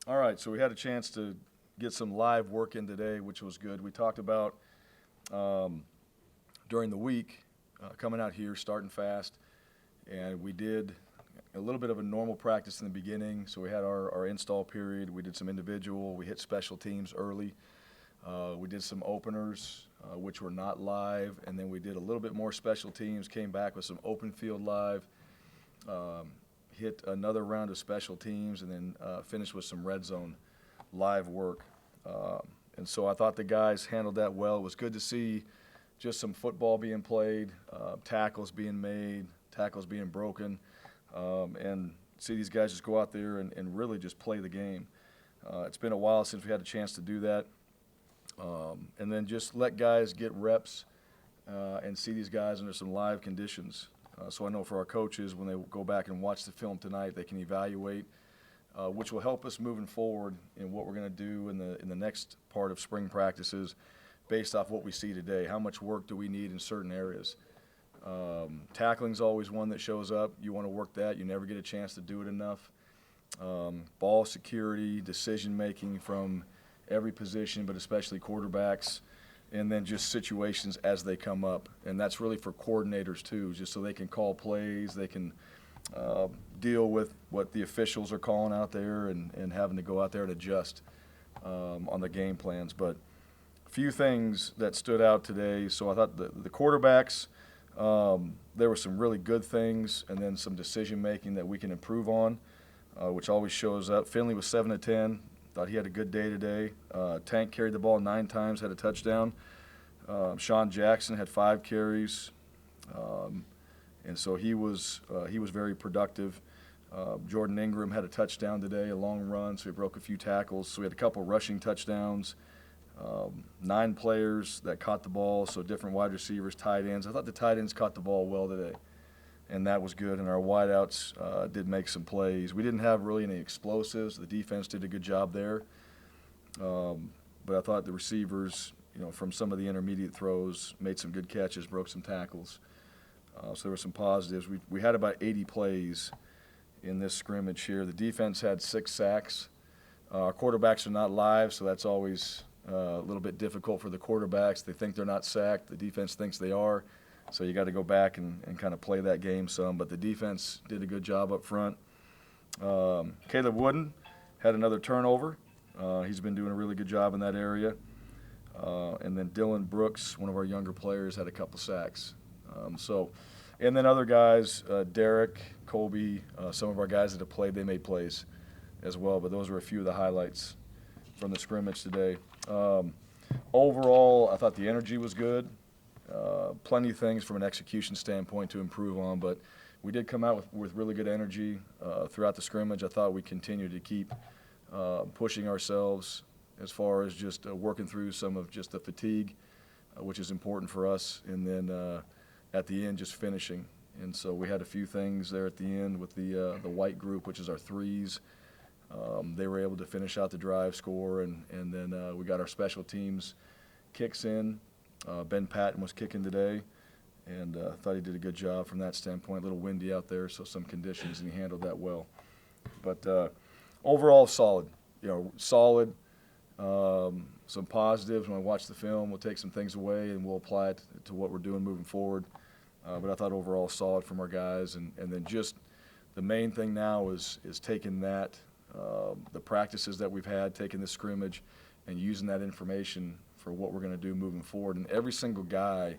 All right, so we had a chance to get some live work in today, which was good. We talked about during the week coming out here, starting fast, and we did a little bit of a normal practice in the beginning. So we had our install period. We did some individual. We hit special teams early. We did some openers, which were not live, and then we did a little bit more special teams, came back with some open field live, hit another round of special teams, and then finished with some red zone live work. And so I thought the guys handled that well. It was good to see just some football being played, tackles being made, tackles being broken, and see these guys just go out there and really just play the game. It's been a while since we had a chance to do that. And then just let guys get reps and see these guys under some live conditions. So I know for our coaches, when they go back and watch the film tonight, they can evaluate, which will help us moving forward in what we're going to do in the next part of spring practices based off what we see today. How much work do we need in certain areas? Tackling is always one that shows up. You want to work that. You never get a chance to do it enough. Ball security, decision-making from every position, but especially quarterbacks, and then just situations as they come up. And that's really for coordinators too, just so they can call plays, they can deal with what the officials are calling out there and having to go out there and adjust on the game plans. But a few things that stood out today. So I thought the quarterbacks, there were some really good things, and then some decision-making that we can improve on, which always shows up. Finley was 7 of 10. Thought he had a good day today. Tank carried the ball 9 times, had a touchdown. Sean Jackson had 5 carries, and so he was very productive. Jordan Ingram had a touchdown today, a long run, so he broke a few tackles. So we had a couple rushing touchdowns. 9 players that caught the ball, so different wide receivers, tight ends. I thought the tight ends caught the ball well today, and that was good. And our wideouts did make some plays. We didn't have really any explosives. The defense did a good job there. But I thought the receivers, from some of the intermediate throws, made some good catches, broke some tackles. So there were some positives. We had about 80 plays in this scrimmage here. The defense had 6 sacks. Our quarterbacks are not live, so that's always a little bit difficult for the quarterbacks. They think they're not sacked. The defense thinks they are. So you got to go back and kind of play that game some. But the defense did a good job up front. Caleb Wooden had another turnover. He's been doing a really good job in that area. And then Dylan Brooks, one of our younger players, had a couple sacks. And then other guys, Derek, Colby, some of our guys that have played, they made plays as well. But those were a few of the highlights from the scrimmage today. Overall, I thought the energy was good. Plenty of things from an execution standpoint to improve on, but we did come out with really good energy throughout the scrimmage. I thought we continued to keep pushing ourselves as far as just working through some of just the fatigue, which is important for us, and then at the end just finishing. And so we had a few things there at the end with the white group, which is our threes. They were able to finish out the drive, score, and then we got our special teams kicks in. Ben Patton was kicking today, and thought he did a good job from that standpoint. A little windy out there, so some conditions, and he handled that well. But overall, solid. Solid. Some positives. When I watch the film, we'll take some things away, and we'll apply it to what we're doing moving forward. But I thought overall solid from our guys, and then just the main thing now is taking that, the practices that we've had, taking the scrimmage, and using that information for what we're going to do moving forward. And every single guy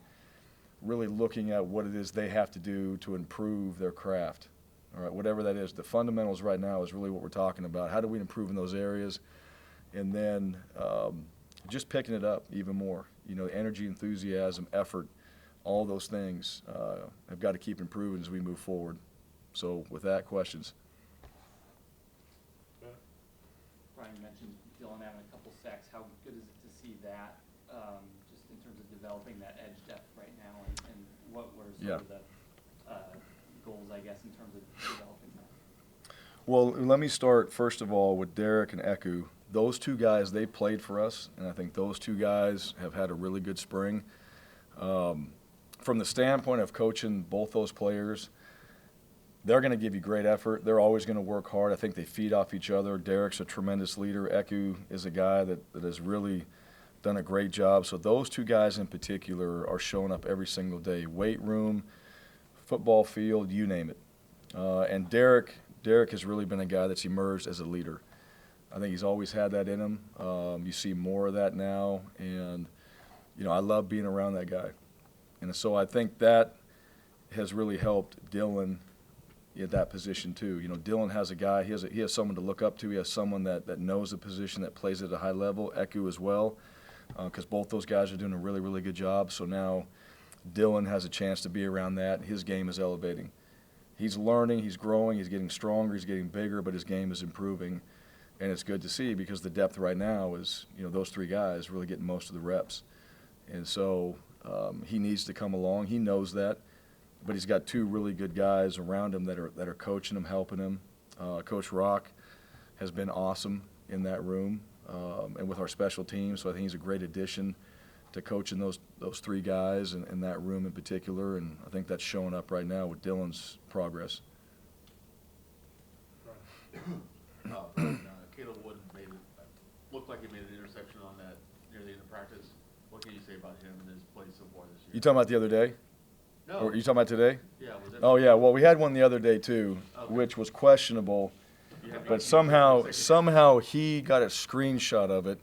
really looking at what it is they have to do to improve their craft. All right, whatever that is. The fundamentals right now is really what we're talking about. How do we improve in those areas? And then just picking it up even more. Energy, enthusiasm, effort, all those things have got to keep improving as we move forward. So with that, questions? Brian, you mentioned Dylan having a couple sacks. How good is it to see that, just in terms of developing that edge depth right now, and what were some of the goals, I guess, in terms of developing that? Well, let me start, first of all, with Derek and Eku. Those 2 guys, they played for us, and I think those 2 guys have had a really good spring. From the standpoint of coaching both those players, they're going to give you great effort. They're always going to work hard. I think they feed off each other. Derek's a tremendous leader. Eku is a guy that has really done a great job. So those two guys in particular are showing up every single day. Weight room, football field, you name it. And Derek has really been a guy that's emerged as a leader. I think he's always had that in him. You see more of that now. And, I love being around that guy. And so I think that has really helped Dylan at that position too. Dylan has a guy, he has someone to look up to. He has someone that knows the position, that plays at a high level. Eku as well, because both those guys are doing a really, really good job. So now Dylan has a chance to be around that. His game is elevating. He's learning, he's growing, he's getting stronger, he's getting bigger, but his game is improving. And it's good to see because the depth right now is, those three guys really getting most of the reps. And so he needs to come along. He knows that. But he's got two really good guys around him that are coaching him, helping him. Coach Rock has been awesome in that room and with our special teams. So I think he's a great addition to coaching those three guys in that room in particular. And I think that's showing up right now with Dylan's progress. Caleb Wood looked like he made an interception on that near the end of practice. What can you say about him and his play so far this year? You talking about the other day? No. Or are you talking about today? Yeah. Was it? Oh, yeah. Well, we had one the other day, too, Okay. which was questionable. But somehow he got a screenshot of it.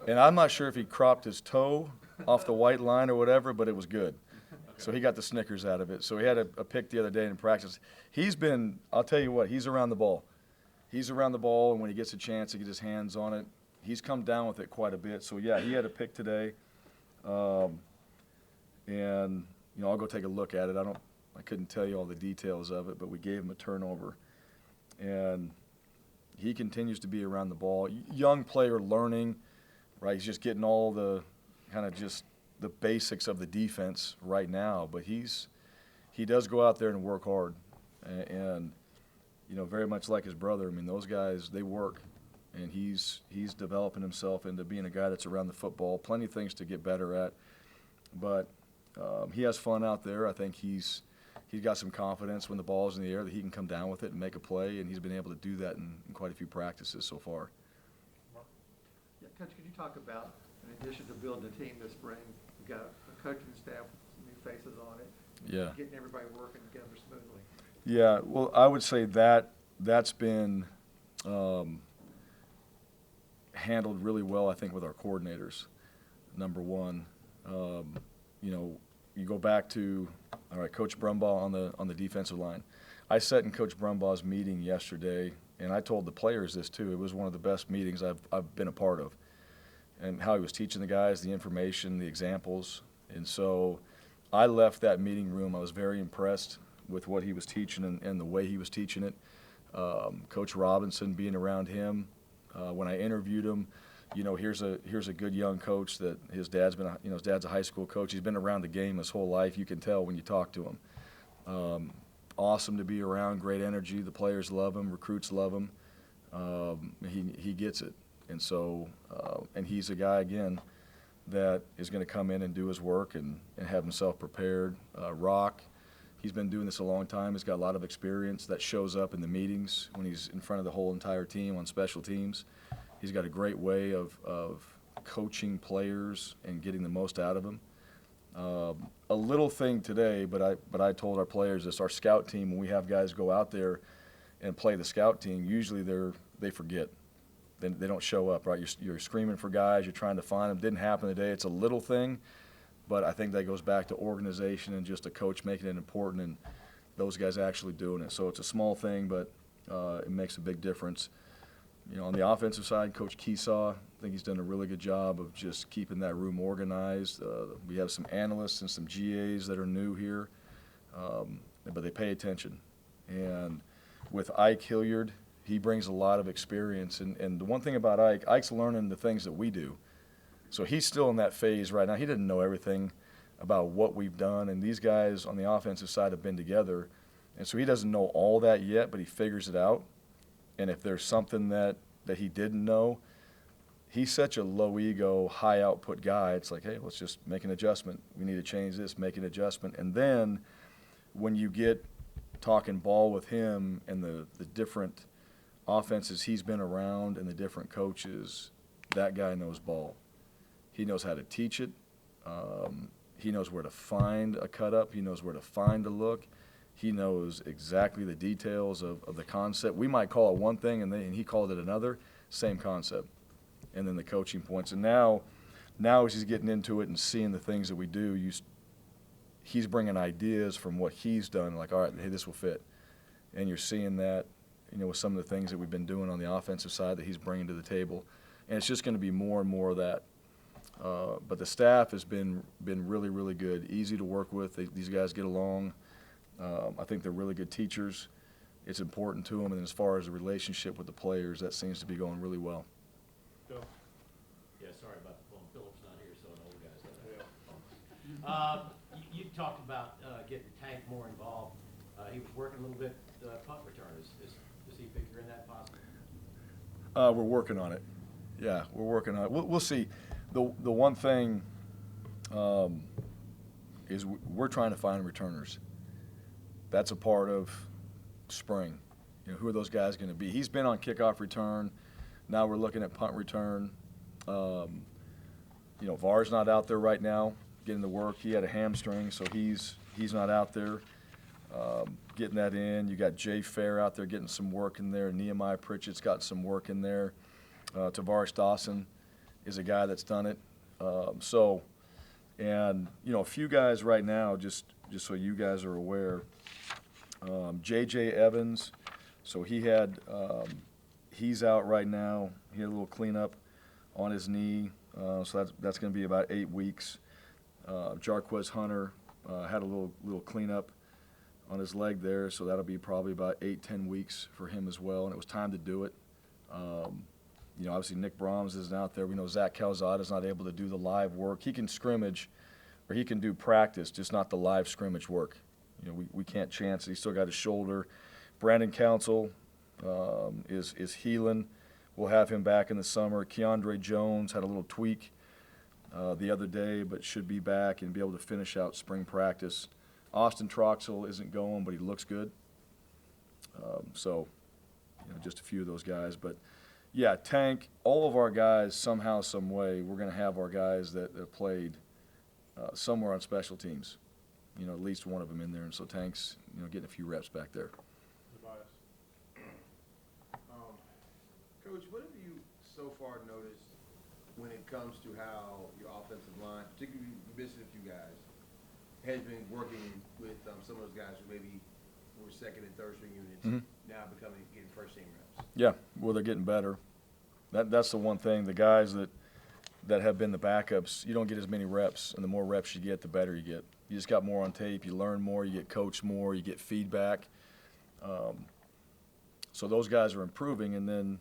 And I'm not sure if he cropped his toe off the white line or whatever, but it was good. Okay. So he got the Snickers out of it. So he had a pick the other day in practice. He's been, I'll tell you what, he's around the ball. He's around the ball, and when he gets a chance to get his hands on it, he's come down with it quite a bit. So, yeah, he had a pick today. And I'll go take a look at it. I couldn't tell you all the details of it, but we gave him a turnover. And he continues to be around the ball. Young player learning, right? He's just getting all the kind of just the basics of the defense right now. But he does go out there and work hard. And very much like his brother, I mean, those guys, they work. And he's developing himself into being a guy that's around the football. Plenty of things to get better at. But he has fun out there. I think he's got some confidence when the ball's in the air that he can come down with it and make a play, and he's been able to do that in quite a few practices so far. Yeah, Coach, could you talk about, in addition to building a team this spring, you've got a coaching staff with some new faces on it. Yeah. Getting everybody working together smoothly. Yeah, well, I would say that's been handled really well, I think, with our coordinators, number one. You go back to, all right, Coach Brumbaugh on the defensive line. I sat in Coach Brumbaugh's meeting yesterday, and I told the players this too. It was one of the best meetings I've been a part of, and how he was teaching the guys, the information, the examples. And so I left that meeting room. I was very impressed with what he was teaching and the way he was teaching it. Coach Robinson, being around him, when I interviewed him, here's a good young coach that his dad's a high school coach. He's been around the game his whole life. You can tell when you talk to him. Awesome to be around, great energy. The players love him, recruits love him. He gets it. And so, and he's a guy, again, that is going to come in and do his work and have himself prepared. Rock, he's been doing this a long time. He's got a lot of experience that shows up in the meetings when he's in front of the whole entire team on special teams. He's got a great way of coaching players and getting the most out of them. A little thing today, but I told our players this, our scout team, when we have guys go out there and play the scout team, usually they forget. They don't show up, right? You're screaming for guys, you're trying to find them. Didn't happen today. It's a little thing, but I think that goes back to organization and just a coach making it important and those guys actually doing it. So it's a small thing, but it makes a big difference. On the offensive side, Coach Keesaw, I think he's done a really good job of just keeping that room organized. We have some analysts and some GAs that are new here, but they pay attention. And with Ike Hilliard, he brings a lot of experience. And the one thing about Ike's learning the things that we do. So he's still in that phase right now. He didn't know everything about what we've done, and these guys on the offensive side have been together. And so he doesn't know all that yet, but he figures it out. And if there's something that he didn't know, he's such a low-ego, high-output guy. It's like, hey, let's just make an adjustment. We need to change this, make an adjustment. And then when you get talking ball with him and the different offenses he's been around and the different coaches, that guy knows ball. He knows how to teach it. He knows where to find a cut up. He knows where to find a look. He knows exactly the details of the concept. We might call it one thing and he called it another, same concept. And then the coaching points. And now as he's getting into it and seeing the things that we do, he's bringing ideas from what he's done, like, all right, hey, this will fit. And you're seeing that, with some of the things that we've been doing on the offensive side that he's bringing to the table. And it's just going to be more and more of that. But the staff has been really, really good, easy to work with. These guys get along. I think they're really good teachers. It's important to them. And as far as the relationship with the players, that seems to be going really well. Go. Yeah, sorry about the phone. Philip's not here, so an old guy's got that. You talked about getting Tank more involved. He was working a little bit punt return. Is he figuring that possible? We're working on it. Yeah, we're working on it. We'll see. The one thing is we're trying to find returners. That's a part of spring. Who are those guys going to be? He's been on kickoff return. Now we're looking at punt return. Var's not out there right now getting the work. He had a hamstring, so he's not out there getting that in. You got Jay Fair out there getting some work in there. Nehemiah Pritchett's got some work in there. Tavares Dawson is a guy that's done it. A few guys right now, just so you guys are aware, J.J. Evans, so he's out right now. He had a little cleanup on his knee, so that's going to be about 8 weeks. Jarquez Hunter had a little cleanup on his leg there, so that'll be probably about 8-10 weeks for him as well, and it was time to do it. Obviously Nick Brahms isn't out there. We know Zach Calzada's not able to do the live work. He can scrimmage, or he can do practice, just not the live scrimmage work. We can't chance it. He's still got his shoulder. Brandon Council is healing. We'll have him back in the summer. Keandre Jones had a little tweak the other day, but should be back and be able to finish out spring practice. Austin Troxell isn't going, but he looks good. Just a few of those guys. But, yeah, Tank, all of our guys, somehow, some way, we're going to have our guys that played somewhere on special teams. At least one of them in there. And so Tank's, getting a few reps back there. Tobias. Coach, what have you so far noticed when it comes to how your offensive line, particularly you missing a few guys, has been working with some of those guys who maybe were second and third string units, now getting first team reps? Yeah, well, they're getting better. That's the one thing. The guys that have been the backups, you don't get as many reps, and the more reps you get, the better you get. You just got more on tape. You learn more. You get coached more. You get feedback. So those guys are improving, and then,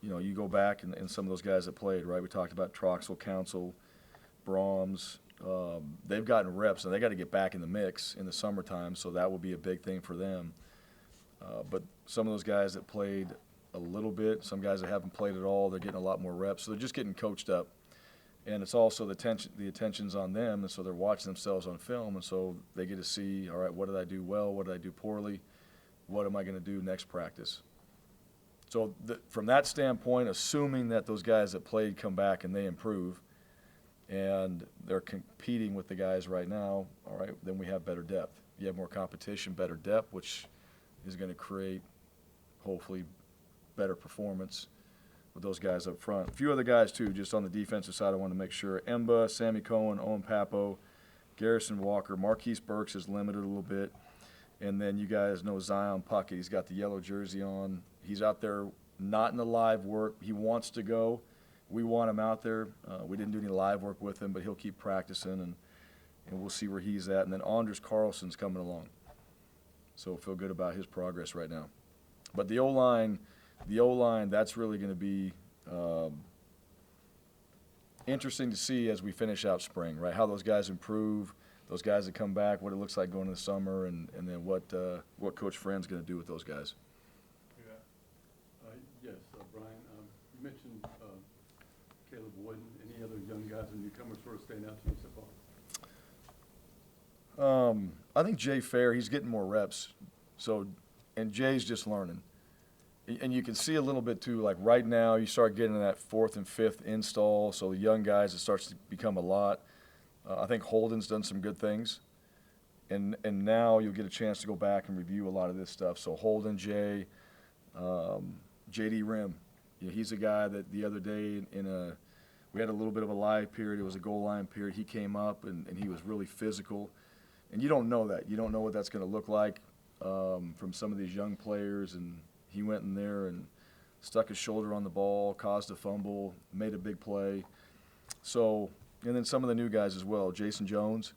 you go back and some of those guys that played, right? We talked about Troxell, Council, Brahms. They've gotten reps, and they got to get back in the mix in the summertime, so that will be a big thing for them. But some of those guys that played a little bit, some guys that haven't played at all, they're getting a lot more reps. So they're just getting coached up. And it's also the attention's on them, and so they're watching themselves on film, and so they get to see, all right, what did I do well, what did I do poorly, what am I going to do next practice? So from that standpoint, assuming that those guys that played come back and they improve, and they're competing with the guys right now, all right, then we have better depth. You have more competition, better depth, which is going to create, hopefully, better performance with those guys up front. A few other guys, too, just on the defensive side I want to make sure. Emba, Sammy Cohen, Owen Papo, Garrison Walker. Marquise Burks is limited a little bit. And then you guys know Zion Puckett. He's got the yellow jersey on. He's out there not in the live work. He wants to go. We want him out there. We didn't do any live work with him, but he'll keep practicing, and we'll see where he's at. And then Anders Carlson's coming along. So feel good about his progress right now. But the O-line, that's really going to be interesting to see as we finish out spring, right? How those guys improve, those guys that come back, what it looks like going into the summer, and then what Coach Friend's going to do with those guys. Yes, Brian, you mentioned Caleb Wooden. Any other young guys and newcomers sort of stand out to you so far? I think Jay Fair, he's getting more reps. So, and Jay's just learning. And you can see a little bit too, like right now, you start getting that 4th and 5th install, so the young guys, it starts to become a lot. I think Holden's done some good things. And now you'll get a chance to go back and review a lot of this stuff. So Holden, Jay, J.D. Rim, he's a guy that the other day we had a little bit of a live period. It was a goal line period. He came up and he was really physical. And you don't know that. You don't know what that's going to look like from some of these young players. And he went in there and stuck his shoulder on the ball, caused a fumble, made a big play. So, and then some of the new guys as well. Jason Jones,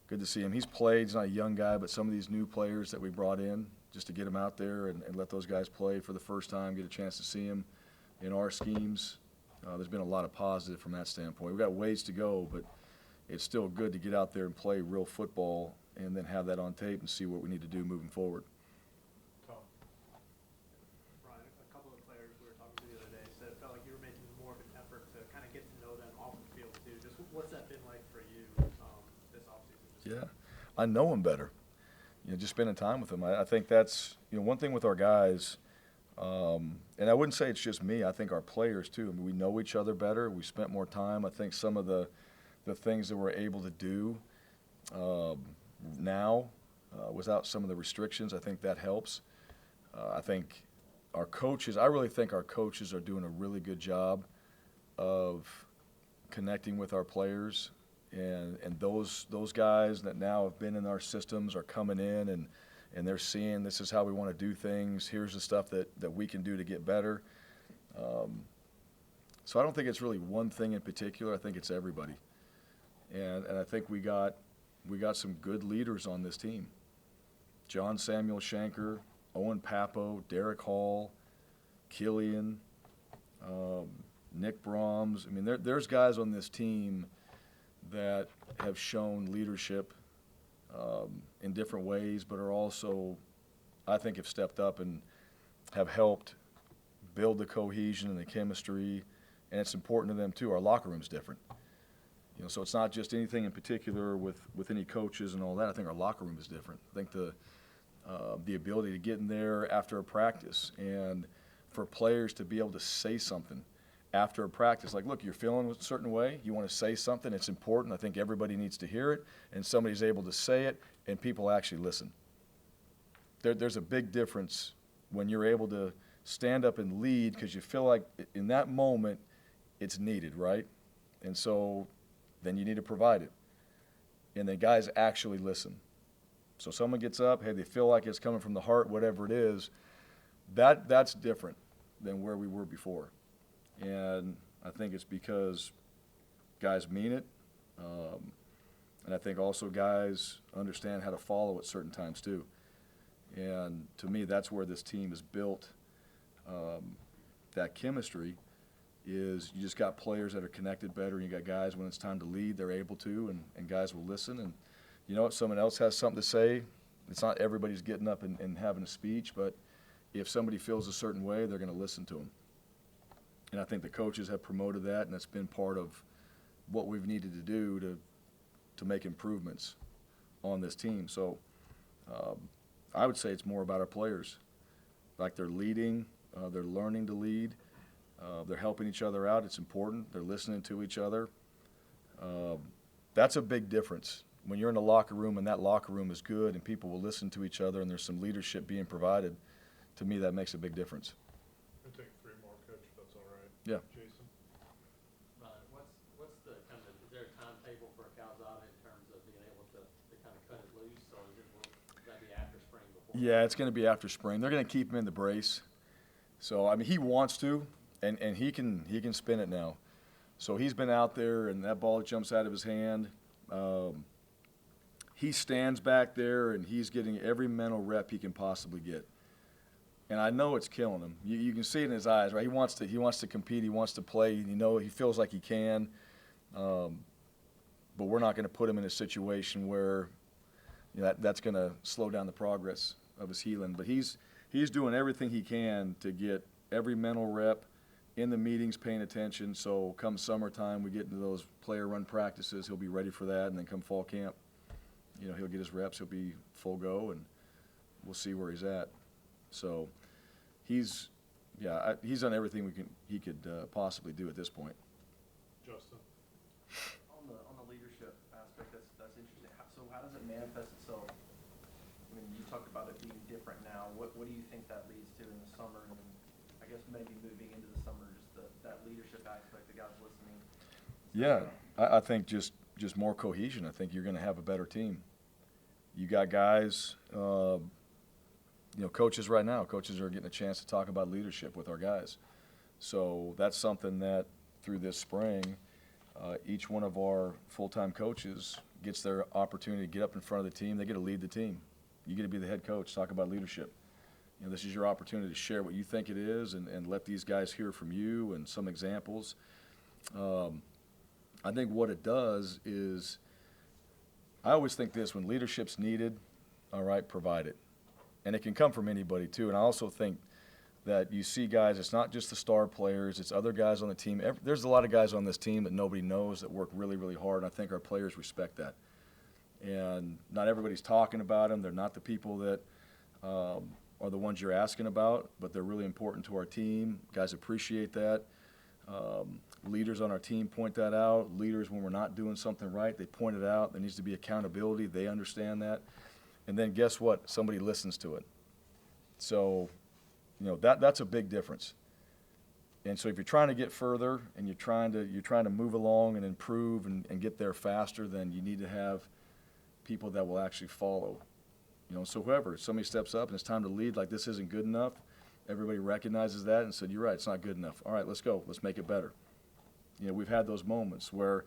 good to see him. He's played. He's not a young guy, but some of these new players that we brought in just to get them out there and let those guys play for the first time, get a chance to see him in our schemes. There's been a lot of positive from that standpoint. We've got ways to go, but it's still good to get out there and play real football and then have that on tape and see what we need to do moving forward. Brian, a couple of players we were talking to the other day said it felt like you were making more of an effort to kind of get to know them off the field too. Just what's that been like for you this offseason? Yeah, I know them better. Just spending time with them. I think that's, one thing with our guys, and I wouldn't say it's just me. I think our players too. I mean, we know each other better. We spent more time. I think some of the things that we're able to do now without some of the restrictions, I think that helps. I think our coaches, I really think our coaches are doing a really good job of connecting with our players. And those guys that now have been in our systems are coming in and they're seeing this is how we want to do things. Here's the stuff that we can do to get better. So I don't think it's really one thing in particular. I think it's everybody. And I think we got some good leaders on this team. John Samuel Shanker, Owen Papo, Derek Hall, Killian, Nick Brahms. I mean, there's guys on this team that have shown leadership in different ways, but are also, I think, have stepped up and have helped build the cohesion and the chemistry, and it's important to them too. Our locker room's different, so it's not just anything in particular with any coaches and all that. I think our locker room is different. I think the ability to get in there after a practice and for players to be able to say something after a practice, like, look, you're feeling a certain way, you want to say something, it's important. I think everybody needs to hear it, and somebody's able to say it, and people actually listen. There's a big difference when you're able to stand up and lead because you feel like in that moment it's needed, right? And so then you need to provide it. And the guys actually listen. So someone gets up, hey, they feel like it's coming from the heart, whatever it is, that's different than where we were before. And I think it's because guys mean it, and I think also guys understand how to follow at certain times too. And to me, that's where this team is built. That chemistry is you just got players that are connected better, and you got guys when it's time to lead, they're able to, and guys will listen. And you know what, someone else has something to say. It's not everybody's getting up and having a speech, but if somebody feels a certain way, they're going to listen to them. And I think the coaches have promoted that, and that's been part of what we've needed to do to make improvements on this team. So I would say it's more about our players. Like they're leading, they're learning to lead, they're helping each other out. It's important. They're listening to each other. That's a big difference. When you're in the locker room and that locker room is good and people will listen to each other and there's some leadership being provided, to me that makes a big difference. I'll take 3 more, Coach, if that's all right. Yeah. Jason? What's the kind of, is there a timetable for Calzada in terms of being able to kind of cut it loose, or will that be after spring before? Yeah, it's going to be after spring. They're going to keep him in the brace. So, I mean, he wants to, and he can spin it now. So he's been out there, and that ball jumps out of his hand. He stands back there, and he's getting every mental rep he can possibly get. And I know it's killing him. You can see it in his eyes, right? He wants to compete. He wants to play. He feels like he can. But we're not going to put him in a situation where that's going to slow down the progress of his healing. But he's doing everything he can to get every mental rep in the meetings, paying attention. So come summertime, we get into those player run practices. He'll be ready for that. And then come fall camp, he'll get his reps. He'll be full go. And we'll see where he's at. So he's done everything he could possibly do at this point. Justin? On the leadership aspect, that's interesting. So how does it manifest itself? I mean, you talked about it being different now. What do you think that leads to in the summer, and then I guess maybe moving into the summer, just that leadership aspect, the guys listening? Yeah, I think just more cohesion. I think you're going to have a better team. You got guys, coaches right now. Coaches are getting a chance to talk about leadership with our guys. So that's something that through this spring, each one of our full-time coaches gets their opportunity to get up in front of the team. They get to lead the team. You get to be the head coach, talk about leadership. This is your opportunity to share what you think it is and let these guys hear from you and some examples. I think what it does is, I always think this, when leadership's needed, all right, provide it. And it can come from anybody too. And I also think that you see guys, it's not just the star players, it's other guys on the team. There's a lot of guys on this team that nobody knows that work really, really hard, and I think our players respect that. And not everybody's talking about them. They're not the people that are the ones you're asking about, but they're really important to our team. Guys appreciate that. Leaders on our team point that out. Leaders, when we're not doing something right, they point it out. There needs to be accountability. They understand that. And then guess what? Somebody listens to it. So, that's a big difference. And so if you're trying to get further and you're trying to move along and improve and get there faster, then you need to have people that will actually follow. So if somebody steps up and it's time to lead, like this isn't good enough, everybody recognizes that and said, you're right, it's not good enough. All right, let's go. Let's make it better. We've had those moments where,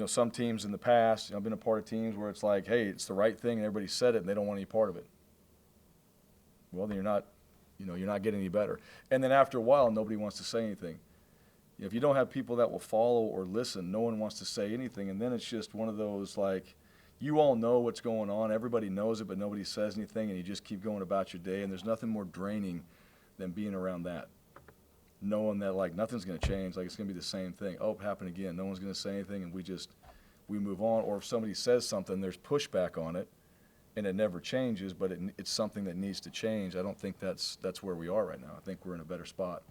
some teams in the past, I've been a part of teams where it's like, hey, it's the right thing, and everybody said it, and they don't want any part of it. Well, then you're not getting any better. And then after a while, nobody wants to say anything. If you don't have people that will follow or listen, no one wants to say anything, and then it's just one of those, like, you all know what's going on, everybody knows it, but nobody says anything, and you just keep going about your day, and there's nothing more draining than being around that. Knowing that, like, nothing's going to change, like, it's going to be the same thing. Oh, it happened again. No one's going to say anything, and we move on. Or if somebody says something, there's pushback on it, and it never changes, but it's something that needs to change. I don't think that's where we are right now. I think we're in a better spot.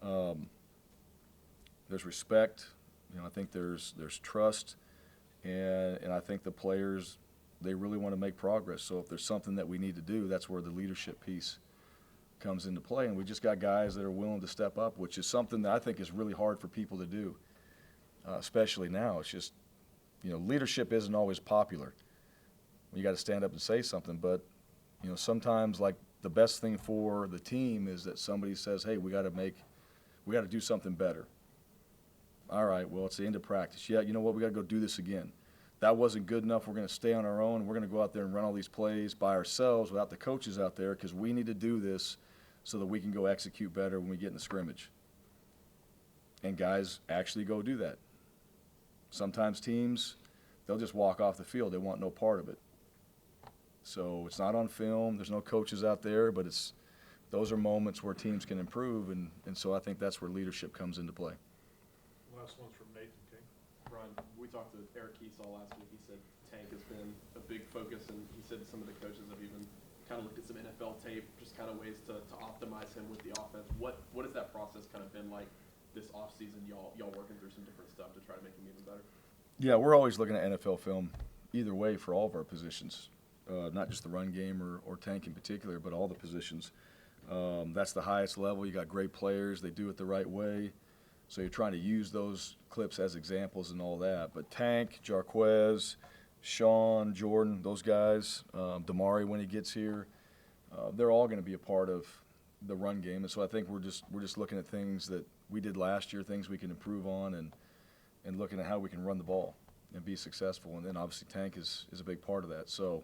There's respect. I think there's trust, and I think the players, they really want to make progress. So if there's something that we need to do, that's where the leadership piece comes into play, and we just got guys that are willing to step up, which is something that I think is really hard for people to do, especially now. It's just, leadership isn't always popular. You got to stand up and say something, but, sometimes, like, the best thing for the team is that somebody says, hey, we got to do something better. All right, well, it's the end of practice. Yeah, you know what, we got to go do this again. That wasn't good enough. We're going to stay on our own. We're going to go out there and run all these plays by ourselves without the coaches out there, because we need to do this so that we can go execute better when we get in the scrimmage. And guys actually go do that. Sometimes teams, they'll just walk off the field. They want no part of it. So it's not on film. There's no coaches out there, but those are moments where teams can improve, and so I think that's where leadership comes into play. Last one's from Nathan King. Brian, we talked to Eric Keesall last week. He said Tank has been a big focus, and he said some of the coaches have even kind of looked at some NFL tape, just kind of ways to optimize him with the offense. What has that process kind of been like this offseason, y'all working through some different stuff to try to make him even better? Yeah, we're always looking at NFL film either way for all of our positions, not just the run game or Tank in particular, but all the positions. That's the highest level. You got great players. They do it the right way. So you're trying to use those clips as examples and all that. But Tank, Jarquez, Sean, Jordan, those guys, Damari when he gets here, they're all going to be a part of the run game. And so I think we're just looking at things that we did last year, things we can improve on, and looking at how we can run the ball and be successful. And then obviously Tank is a big part of that. So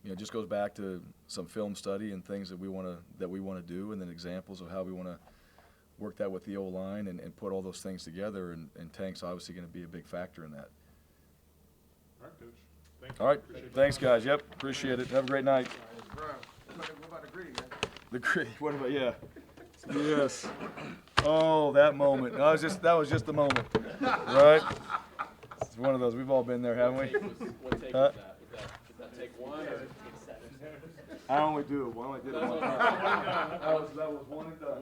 it just goes back to some film study and things that we want to do, and then examples of how we want to work that with the O-line and put all those things together, and Tank's obviously going to be a big factor in that. All right, Coach. Thank you. All right, Appreciate thanks, guys. Yep, appreciate it. Have a great night. Brian, what about the gritty, man? The gritty, what about, yeah. Yes. Oh, that moment. That was just the moment, right? It's one of those. We've all been there, haven't we? What take Huh? was that? Is that take one? I only did it one time. That was one and done.